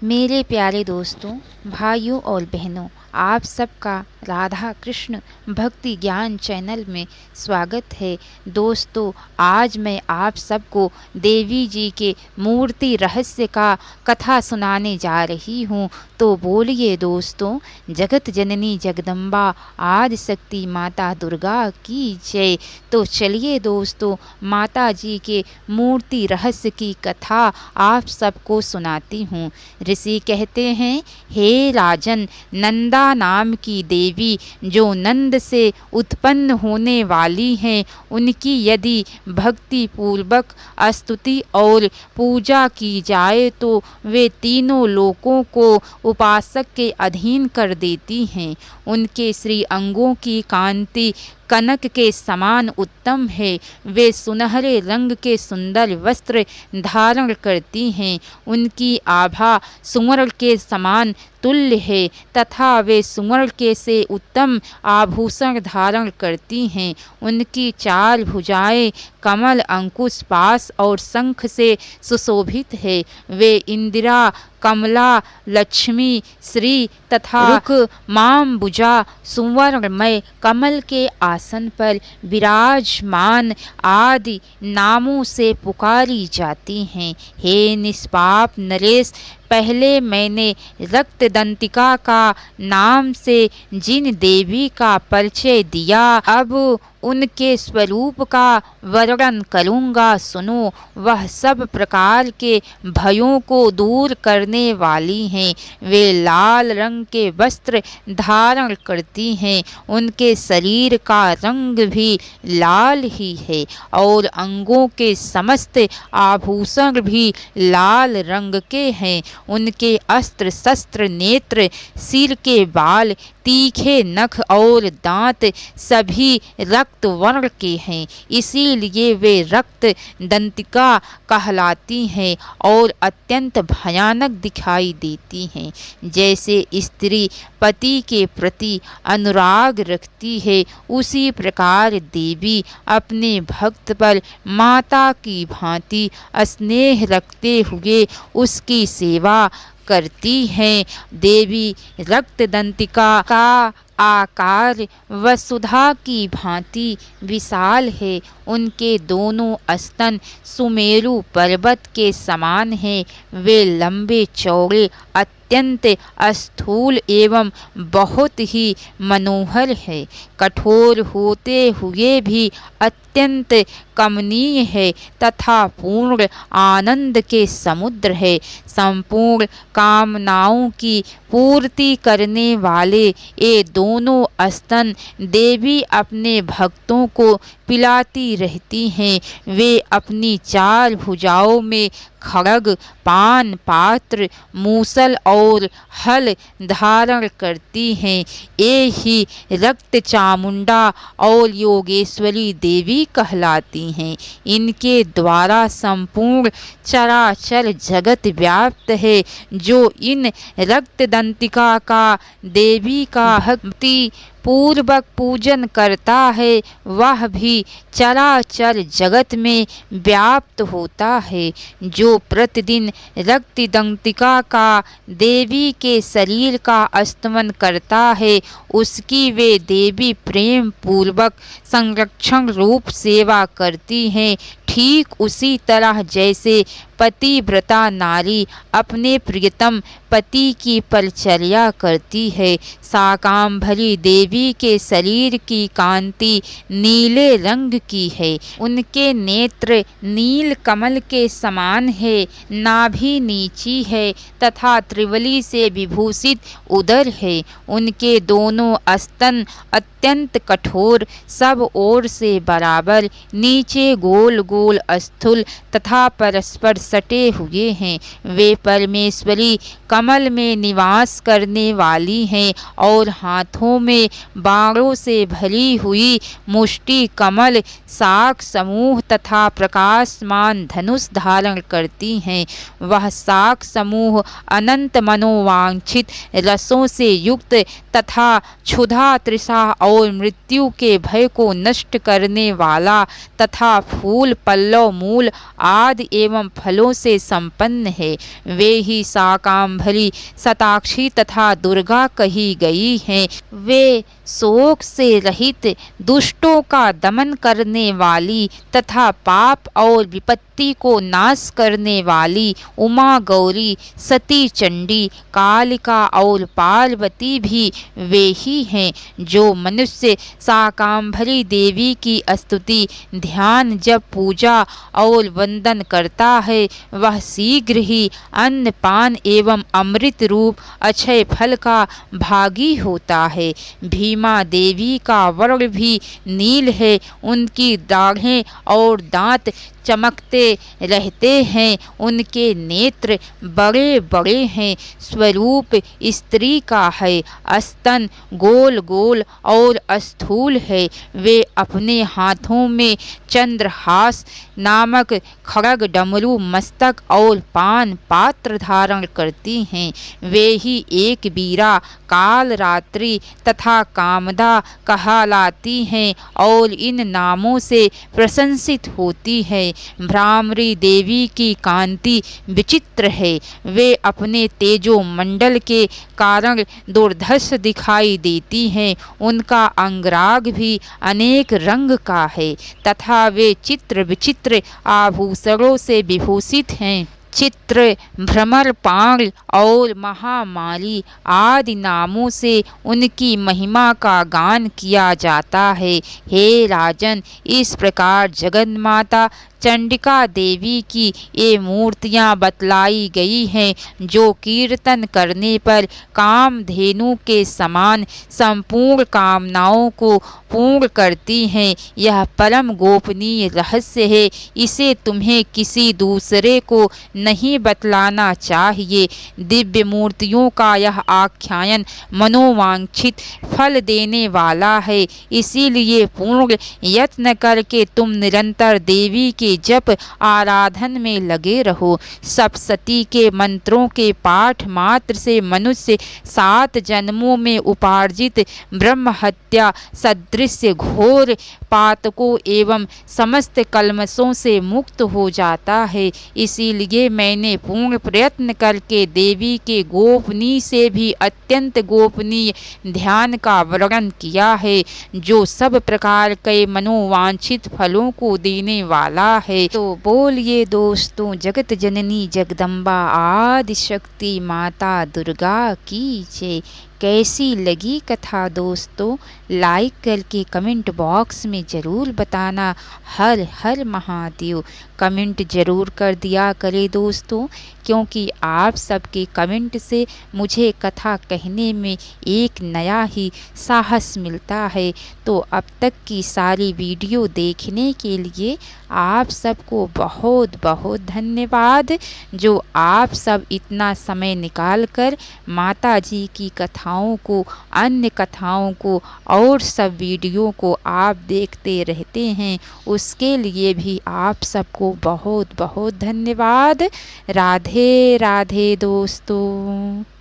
मेरे प्यारे दोस्तों, भाइयों और बहनों, आप सबका राधा कृष्ण भक्ति ज्ञान चैनल में स्वागत है। दोस्तों, आज मैं आप सबको देवी जी के मूर्ति रहस्य का कथा सुनाने जा रही हूँ। तो बोलिए दोस्तों, जगत जननी जगदम्बा आदि शक्ति माता दुर्गा की जय। तो चलिए दोस्तों, माता जी के मूर्ति रहस्य की कथा आप सबको सुनाती हूँ। ऋषि कहते हैं, हे राजन, नंदा नाम की देवी जो नंद से उत्पन्न होने वाली हैं, उनकी यदि भक्ति पूर्वक स्तुति और पूजा की जाए तो वे तीनों लोकों को उपासक के अधीन कर देती हैं। उनके श्री अंगों की कांति कनक के समान उत्तम है। वे सुनहरे रंग के सुंदर वस्त्र धारण करती हैं। उनकी आभा सुवर्ण के समान तुल्य है तथा वे सुवर्ण के से उत्तम आभूषण धारण करती हैं। उनकी चार भुजाएं कमल, अंकुश, पाश और शंख से सुशोभित है। वे इंदिरा, कमला, लक्ष्मी, श्री तथा रुक मामबुजा सुवर्णमय कमल के आसन पर विराजमान आदि नामों से पुकारी जाती हैं। हे निष्पाप नरेश, पहले मैंने रक्त दंतिका का नाम से जिन देवी का परिचय दिया, अब उनके स्वरूप का वर्णन करूँगा, सुनो। वह सब प्रकार के भयों को दूर करने वाली हैं। वे लाल रंग के वस्त्र धारण करती हैं। उनके शरीर का रंग भी लाल ही है और अंगों के समस्त आभूषण भी लाल रंग के हैं। उनके अस्त्र शस्त्र, नेत्र, सिर के बाल, तीखे नख और दांत सभी रक्त वर्ण के हैं। इसीलिए वे रक्त दंतिका कहलाती हैं और अत्यंत भयानक दिखाई देती हैं। जैसे स्त्री पति के प्रति अनुराग रखती है, उसी प्रकार देवी अपने भक्त पर माता की भांति स्नेह रखते हुए उसकी सेवा करती हैं। देवी रक्त दंतिका का आकार वसुधा की भांति विशाल है। उनके दोनों स्तन सुमेरु पर्वत के समान हैं। वे लंबे चौड़े, अत्यंत स्थूल एवं बहुत ही मनोहर है। कठोर होते हुए भी अत्यंत कमनीय है तथा पूर्ण आनंद के समुद्र है। संपूर्ण कामनाओं की पूर्ति करने वाले ये दोनों स्तन देवी अपने भक्तों को पिलाती रहती हैं। वे अपनी चार भुजाओं में खड्ग, पान पात्र, मूसल और हल धारण करती हैं। ये ही रक्त चामुंडा और योगेश्वरी देवी कहलाती हैं। इनके द्वारा संपूर्ण चराचर जगत व्याप्त है। जो इन रक्त दंतिका का देवी का भक्ति पूर्वक पूजन करता है, वह भी चराचर जगत में व्याप्त होता है। जो प्रतिदिन रक्त दंतिका का देवी के शरीर का स्तमन करता है, उसकी वे देवी प्रेम पूर्वक संरक्षण रूप सेवा करती हैं। ठीक उसी तरह जैसे पतिव्रता नारी अपने प्रियतम पति की परिचर्या करती है। शाकांभरी देवी के शरीर की कांति नीले रंग की है। उनके नेत्र नील कमल के समान है। नाभि नीची है तथा त्रिवली से विभूषित उदर है। उनके दोनों स्तन अत्यंत कठोर, सब ओर से बराबर, नीचे गोल गोल स्थूल तथा परस्पर सटे हुए हैं। वे परमेश्वरी कमल में निवास करने वाली हैं और हाथों में बाणों से भरी हुई मुष्टि कमल, शाख समूह तथा प्रकाशमान धनुष धारण करती हैं। वह शाख समूह अनंत मनोवांछित रसों से युक्त तथा क्षुधा, तृषा और मृत्यु के भय को नष्ट करने वाला तथा फूल, पल्लव, मूल आदि एवं फल फलों से संपन्न है, वे ही शाकांभरी, शताक्षी तथा दुर्गा कही गई हैं। वे शोक से रहित, दुष्टों का दमन करने वाली तथा पाप और विपत्ति को नाश करने वाली उमा गौरी, सती चंडी, कालिका और पार्वती भी वे ही हैं। जो मनुष्य शाकांभरी देवी की स्तुति, ध्यान, जप, पूजा और वंदन करता है, वह शीघ्र ही अन्न पान एवं अमृत रूप अक्षय फल का भागी होता है। भीमा देवी का वर्ण भी नील है, उनकी दाढ़ें और दांत चमकते रहते हैं, उनके नेत्र बड़े बड़े हैं। स्वरूप स्त्री का है, स्तन गोल गोल और स्थूल है। वे अपने हाथों में चंद्रहास नामक खड़ग, डमरू, मस्तक और पान पात्र धारण करती हैं। वे ही एक बीरा, काल रात्रि तथा कामदा कहलाती हैं और इन नामों से प्रशंसित होती है। भ्रामरी देवी की कांति विचित्र है, वे अपने तेजो मंडल के कारण दुर्धर्ष दिखाई देती हैं। उनका अंगराग भी अनेक रंग का है तथा वे चित्र विचित्र आभूषणों से विभूषित हैं। चित्र, भ्रमर, पाण और महामारी आदि नामों से उनकी महिमा का गान किया जाता है। हे राजन, इस प्रकार जगन्माता चंडिका देवी की ये मूर्तियाँ बतलाई गई हैं, जो कीर्तन करने पर कामधेनु के समान संपूर्ण कामनाओं को पूर्ण करती हैं। यह परम गोपनीय रहस्य है, इसे तुम्हें किसी दूसरे को नहीं बतलाना चाहिए। दिव्य मूर्तियों का यह आख्यान मनोवांछित फल देने वाला है, इसीलिए पूर्ण यत्न करके तुम निरंतर देवी के जप आराधन में लगे रहो। सप्तशती के मंत्रों के पाठ मात्र से मनुष्य 7 जन्मों में उपार्जित ब्रह्म हत्या सदृश घोर पातकों एवं समस्त कल्मशों से मुक्त हो जाता है। इसीलिए मैंने पूर्ण प्रयत्न करके देवी के गोपनीय से भी अत्यंत गोपनीय ध्यान का वर्णन किया है, जो सब प्रकार के मनोवांछित फलों को देने वाला है। तो बोलिए दोस्तों, जगत जननी जगदम्बा आदि शक्ति माता दुर्गा की जय। कैसी लगी कथा दोस्तों? लाइक करके कमेंट बॉक्स में ज़रूर बताना। हर हर महादेव कमेंट ज़रूर कर दिया करे दोस्तों, क्योंकि आप सबके कमेंट से मुझे कथा कहने में एक नया ही साहस मिलता है। तो अब तक की सारी वीडियो देखने के लिए आप सबको बहुत बहुत धन्यवाद, जो आप सब इतना समय निकाल कर माता जी की कथाओं को, अन्य कथाओं को और सब वीडियो को आप देखते रहते हैं। उसके लिए भी आप सबको बहुत बहुत धन्यवाद। राधे राधे दोस्तों।